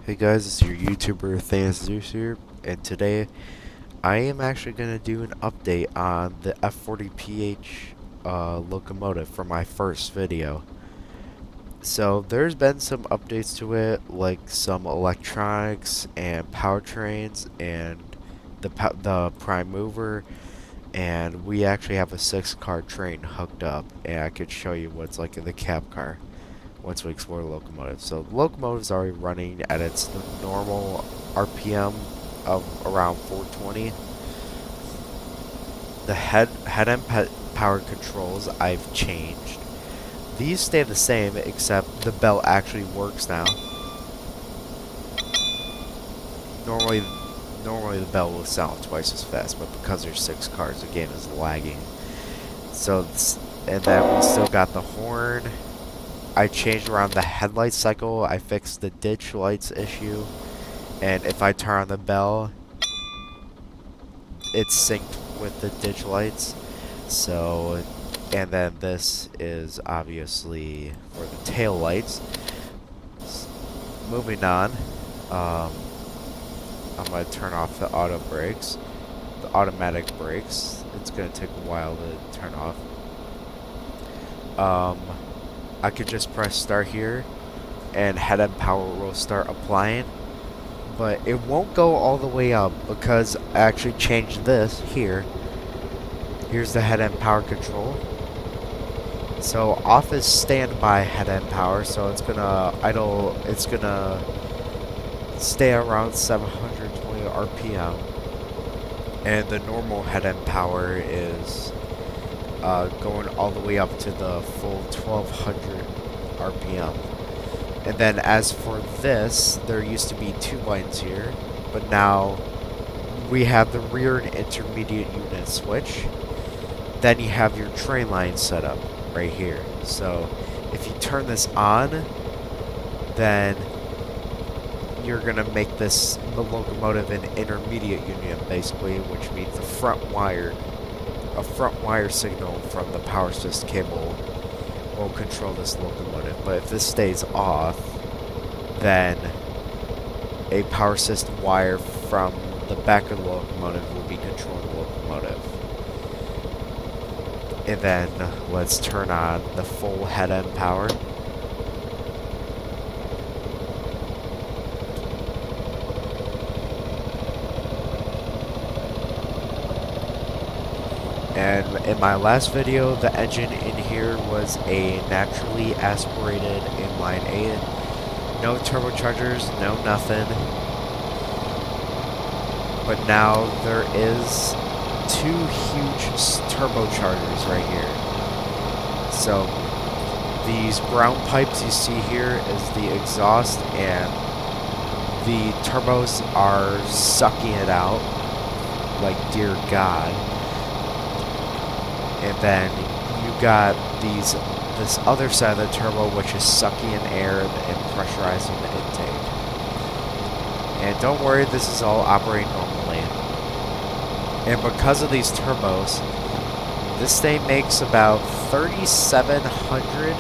Hey guys, it's your YouTuber Zeus here, and today I am actually going to do an update on the F40PH locomotive for my first video. So there's been some updates to it, like some electronics and powertrains and the prime mover, and we actually have a 6-car train hooked up, and I could show you what's like in the cab car once we explore the locomotive. So the locomotive is already running at its normal RPM of around 420. The head-end power controls I've changed. These stay the same, except the bell actually works now. Normally, normally the bell will sound twice as fast, but because there's 6 cars, the game is lagging. So, and then we still got the horn. I changed around the headlight cycle. I fixed the ditch lights issue, and if I turn on the bell, it's synced with the ditch lights. So, and then this is obviously for the tail lights. Moving on, I'm gonna turn off the auto brakes, the automatic brakes. It's gonna take a while to turn off. I could just press start here and head-end power will start applying, but it won't go all the way up because I actually changed this here. Here's the head-end power control. So off is standby head-end power, so it's gonna idle, it's gonna stay around 720 RPM, and the normal head-end power is going all the way up to the full 1200 RPM. And then as for this, there used to be 2 lines here, but now we have the rear and intermediate unit switch. Then you have your train line set up right here. So if you turn this on, then you're gonna make the locomotive an intermediate unit, basically, which means a front wire signal from the power assist cable will control this locomotive. But if this stays off, then a power assist wire from the back of the locomotive will be controlling the locomotive. And then let's turn on the full head-end power. And in my last video, the engine in here was a naturally aspirated inline 8. No turbochargers, no nothing. But now there is 2 huge turbochargers right here. So these brown pipes you see here is the exhaust, and the turbos are sucking it out like dear God. And then you got this other side of the turbo, which is sucking in air and pressurizing the intake. And don't worry, this is all operating normally. And because of these turbos, this thing makes about 3,700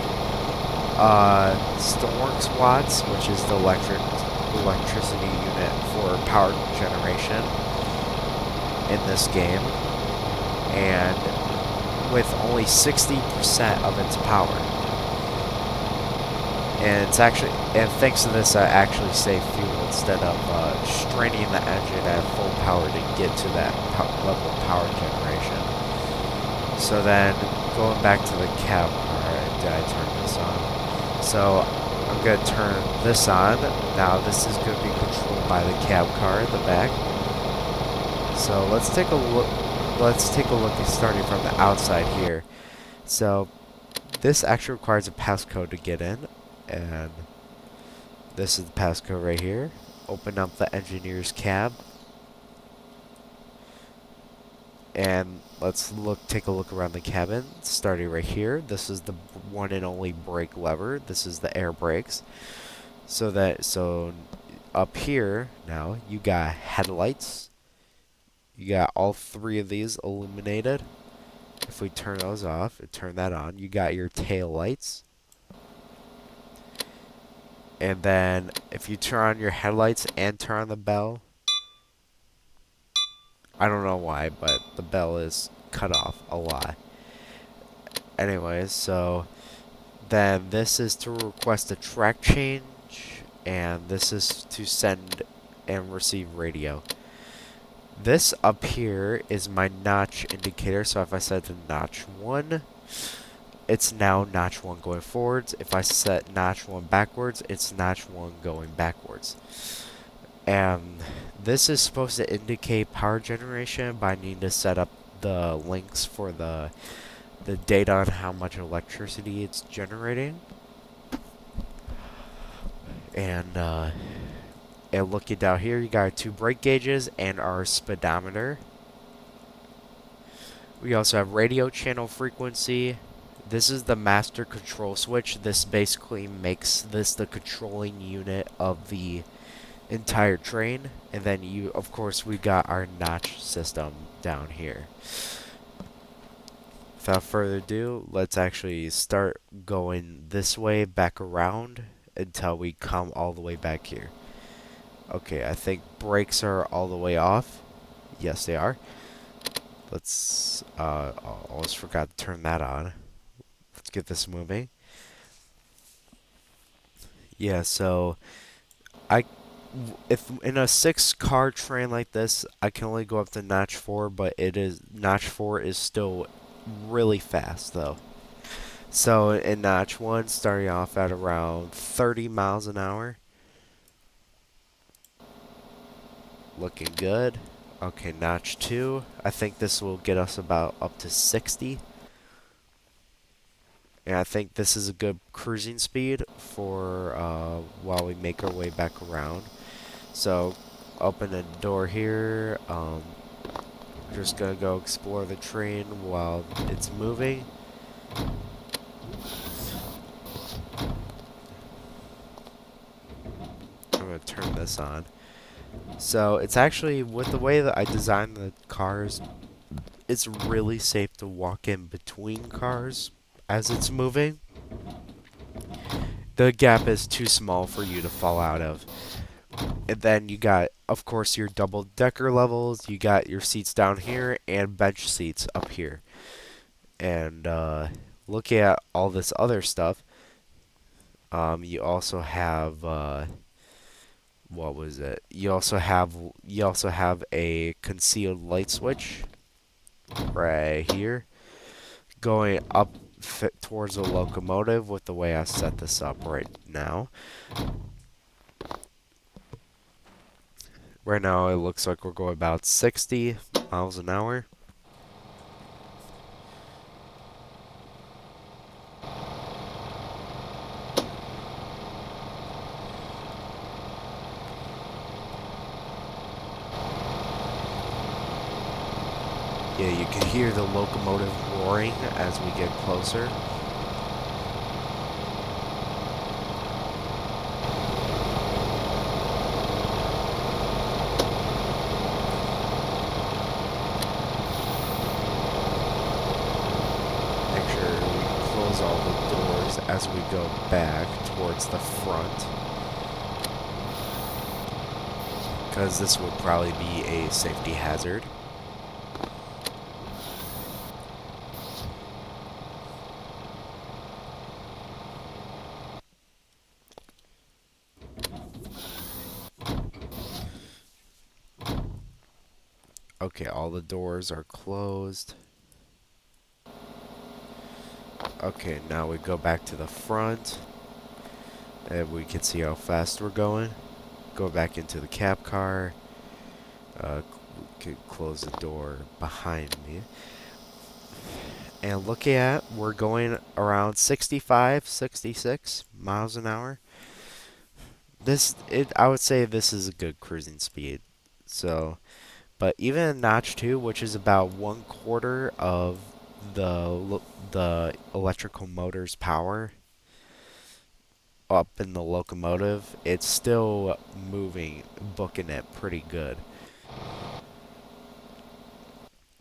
Stormworks watts, which is the electricity unit for power generation in this game. And with only 60% of its power. And it's actually, and thanks to this, I actually save fuel instead of straining the engine at full power to get to that level of power generation. So then, going back to the cab car, did I turn this on? So I'm going to turn this on. Now this is going to be controlled by the cab car at the back. So let's take a look. Let's take a look at starting from the outside here. So this actually requires a passcode to get in, and this is the passcode right here. Open up the engineer's cab, and let's take a look around the cabin. Starting right here, this is the one and only brake lever. This is the air brakes. So up here now you got headlights. You got all 3 of these illuminated. If we turn those off and turn that on, you got your tail lights. And then if you turn on your headlights and turn on the bell, I don't know why, but the bell is cut off a lot. Anyways, so then this is to request a track change, and this is to send and receive radio. This up here is my notch indicator, so if I set to notch 1, it's now notch 1 going forwards. If I set notch 1 backwards, it's notch 1 going backwards. And this is supposed to indicate power generation, but I need to set up the links for the data on how much electricity it's generating. And looking down here, you got our 2 brake gauges and our speedometer. We also have radio channel frequency. This is the master control switch. This basically makes this the controlling unit of the entire train. And then of course, we got our notch system down here. Without further ado, let's actually start going this way back around until we come all the way back here. Okay, I think brakes are all the way off. Yes, they are. Let's, I almost forgot to turn that on. Let's get this moving. Yeah, so if in a 6-car train like this, I can only go up to notch 4, but notch 4 is still really fast though. So in notch 1, starting off at around 30 miles an hour. Looking good. Okay, notch 2. I think this will get us about up to 60. And I think this is a good cruising speed for while we make our way back around. So, open the door here. Just gonna go explore the train while it's moving. I'm gonna turn this on. So, it's actually, with the way that I designed the cars, it's really safe to walk in between cars as it's moving. The gap is too small for you to fall out of. And then you got, of course, your double-decker levels. You got your seats down here and bench seats up here. And looking at all this other stuff, you also have what was it? You also have a concealed light switch right here, going up towards the locomotive with the way I set this up right now. Right now, it looks like we're going about 60 miles an hour. Yeah, you can hear the locomotive roaring as we get closer. Make sure we close all the doors as we go back towards the front, because this would probably be a safety hazard. Okay, all the doors are closed. Okay, now we go back to the front, and we can see how fast we're going. Go back into the cab car. Can close the door behind me. And looking at, we're going around 65, 66 miles an hour. I would say this is a good cruising speed. So, but even in notch 2, which is about 1/4 of the electrical motor's power up in the locomotive, it's still moving, booking it pretty good.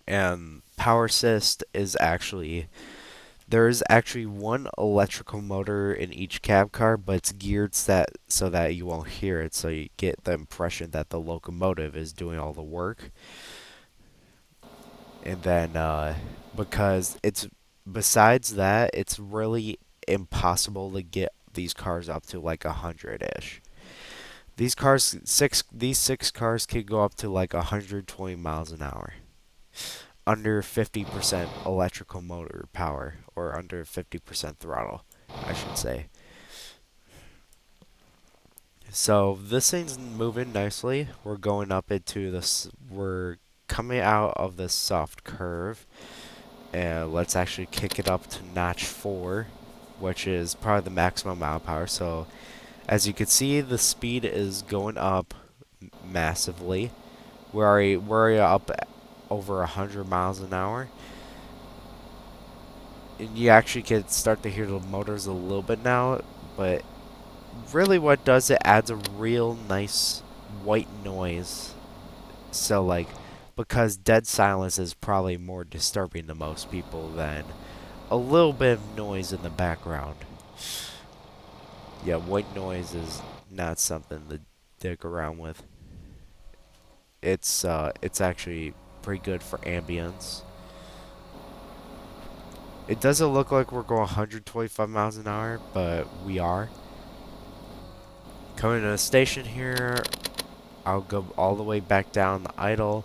And power assist is actually There is actually one electrical motor in each cab car, but it's geared so that you won't hear it, so you get the impression that the locomotive is doing all the work. And then, because it's besides that, it's really impossible to get these cars up to like 100-ish. These six cars can go up to like 120 miles an hour, under 50% electrical motor power, or under 50% throttle, I should say. So this thing's moving nicely. We're going up into this. We're coming out of this soft curve, and let's actually kick it up to notch 4, which is probably the maximum mile power. So as you can see, the speed is going up massively. We're up over 100 miles an hour. And you actually can start to hear the motors a little bit now, but really what does it adds a real nice white noise. So like, because dead silence is probably more disturbing to most people than a little bit of noise in the background. Yeah, white noise is not something to dig around with. It's actually pretty good for ambience. It doesn't look like we're going 125 miles an hour, but we are. Coming to the station here, I'll go all the way back down the idle.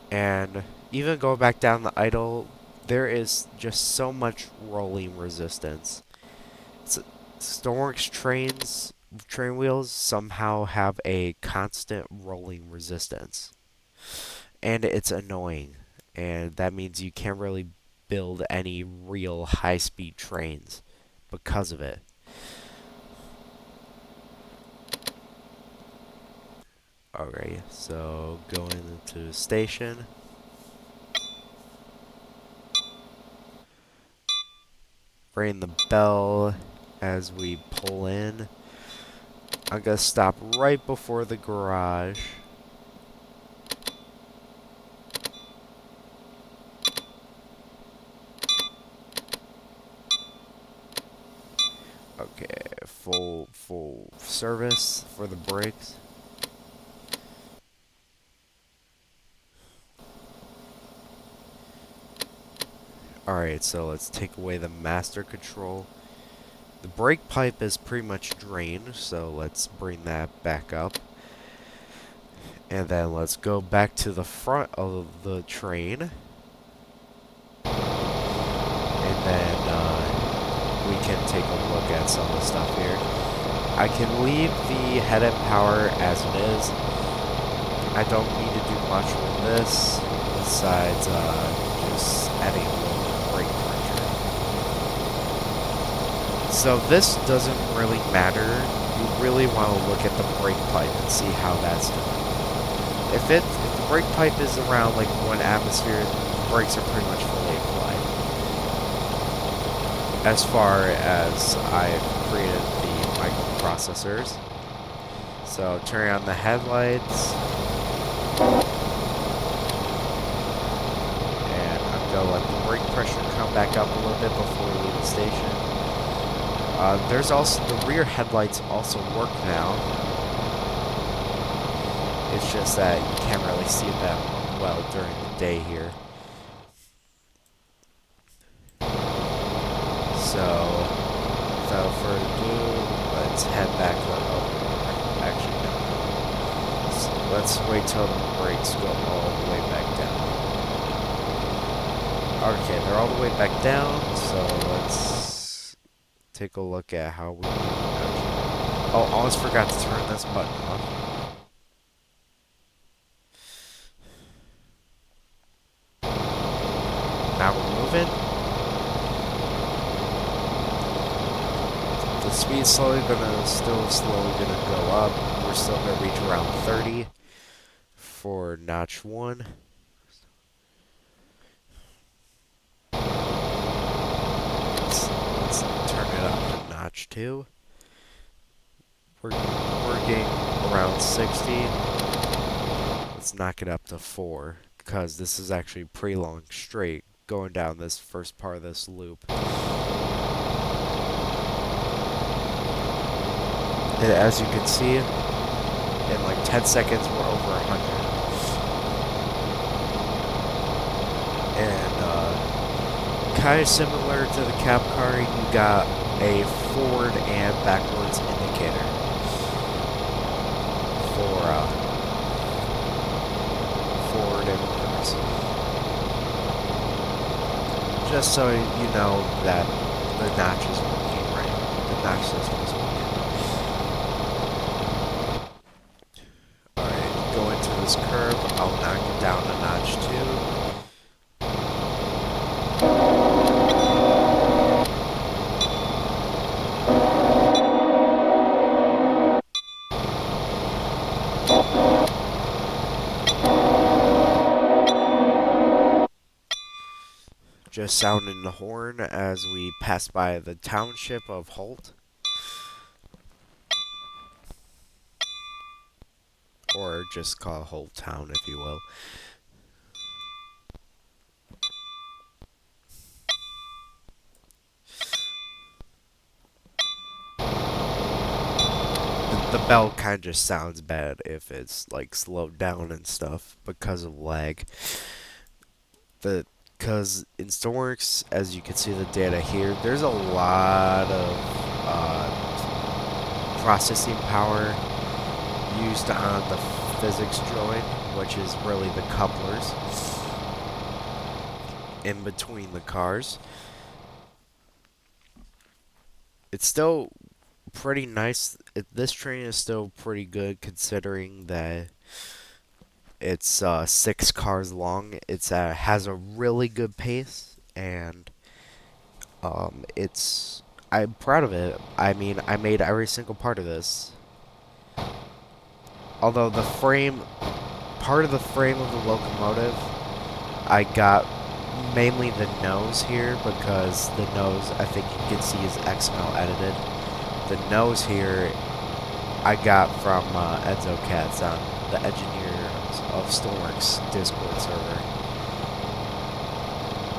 And even going back down the idle, there is just so much rolling resistance. Stormworks train wheels somehow have a constant rolling resistance. And it's annoying. And that means you can't really build any real high-speed trains because of it. Alright, so going into the station. Ring the bell as we pull in. I'm gonna stop right before the garage. Okay, full service for the brakes. Alright, so let's take away the master control. The brake pipe is pretty much drained, so let's bring that back up. And then let's go back to the front of the train. And then we can take a look at some of the stuff here. I can leave the head-end power as it is. I don't need to do much with this, besides just adding a little brake pressure. So this doesn't really matter. You really want to look at the brake pipe and see how that's doing. If the brake pipe is around like 1 atmosphere, the brakes are pretty much fully applied. As far as I've created the microprocessors. So turning on the headlights. And I'm going to let the brake pressure come back up a little bit before we leave the station. There's also, the rear headlights also work now. It's just that you can't really see them well during the day here. So, without further ado, let's head back up. Actually, no. Let's wait till the brakes go all the way back down. Okay, they're all the way back down, so let's take a look at how we do actually. Oh, almost forgot to turn this button off. Now we're moving. The speed's still slowly gonna go up. We're still gonna reach around 30 for notch 1. Let's turn it up to notch 2. We're getting around 60. Let's knock it up to 4, because this is actually a pretty long straight going down this first part of this loop. And as you can see, in like 10 seconds, we're over 100. And kind of similar to the cab car, you got a forward and backwards indicator for forward and reverse. Just so you know that the notch is working right. The notch system is working. Alright, go into this curve. I'll knock it down a notch too. Just sounding the horn as we pass by the township of Holt. Or just call Holt Town, if you will. The bell kind of just sounds bad if it's like slowed down and stuff because of lag. Because in Stormworks, as you can see the data here, there's a lot of processing power used on the physics joint, which is really the couplers in between the cars. It's still pretty nice. This train is still pretty good considering that it's 6 cars long. It's has a really good pace, and I'm proud of it. I mean, I made every single part of this. Although the frame, part of the frame of the locomotive, I got mainly the nose here because the nose, I think you can see, is XML edited. The nose here I got from Enzo Katz on the engineers of Stormworks Discord server.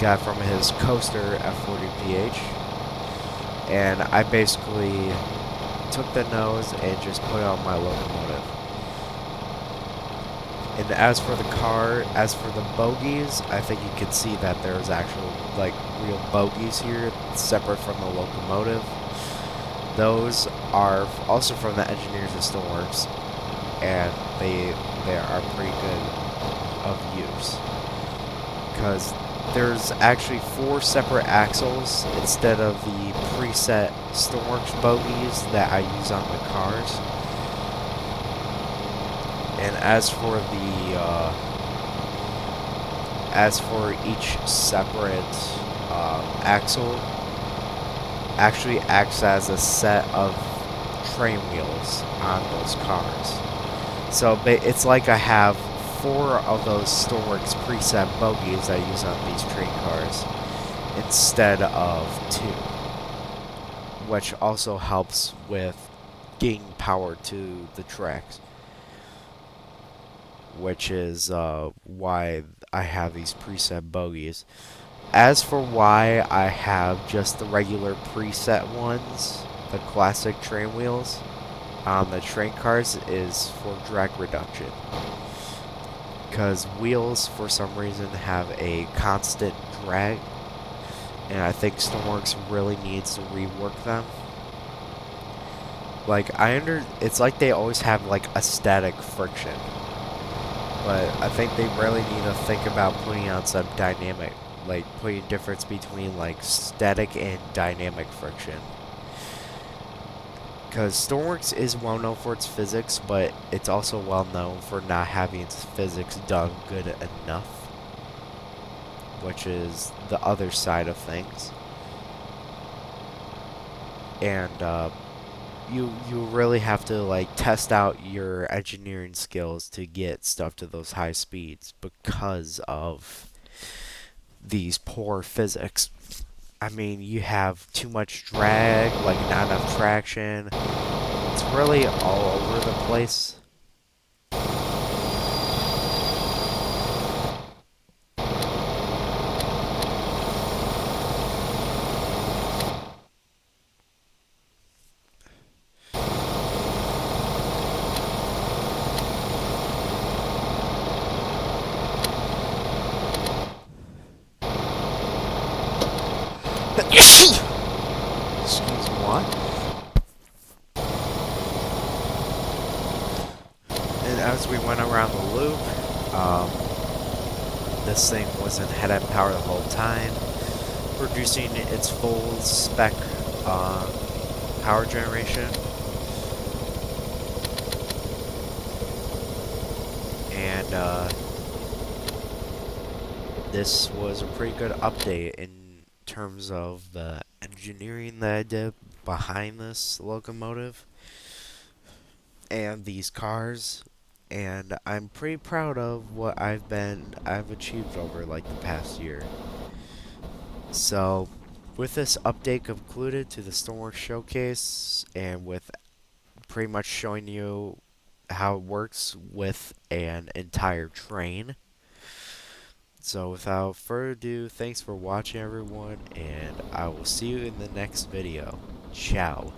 Got from his coaster F40PH, and I basically took the nose and just put it on my locomotive. And as for the car, as for the bogies, I think you can see that there's actual like real bogies here separate from the locomotive. Those are also from the engineers of Stormworks, and they are pretty good of use because there's actually 4 separate axles instead of the preset Stormworks bogies that I use on the cars. And as for each separate axle, actually acts as a set of train wheels on those cars. So it's like I have 4 of those Stormworks preset bogies I use on these train cars instead of 2, which also helps with getting power to the tracks, which is why I have these preset bogies. As for why I have just the regular preset ones, the classic train wheels on the train cars, is for drag reduction. Because wheels, for some reason, have a constant drag, and I think Stormworks really needs to rework them. Like, it's like they always have like a static friction, but I think they really need to think about putting on some dynamic, like putting a difference between like static and dynamic friction. Because Stormworks is well known for its physics, but it's also well known for not having its physics done good enough, which is the other side of things. And you really have to like test out your engineering skills to get stuff to those high speeds because of these poor physics. I mean, you have too much drag, like not enough traction. It's really all over the place. want. And as we went around the loop, this thing was in head-end power the whole time, producing its full spec power generation. And this was a pretty good update in terms of the engineering that I did behind this locomotive and these cars. And I'm pretty proud of what I've achieved over like the past year. So with this update concluded to the Stormworks showcase, and with pretty much showing you how it works with an entire train. So without further ado, thanks for watching everyone, and I will see you in the next video. Ciao.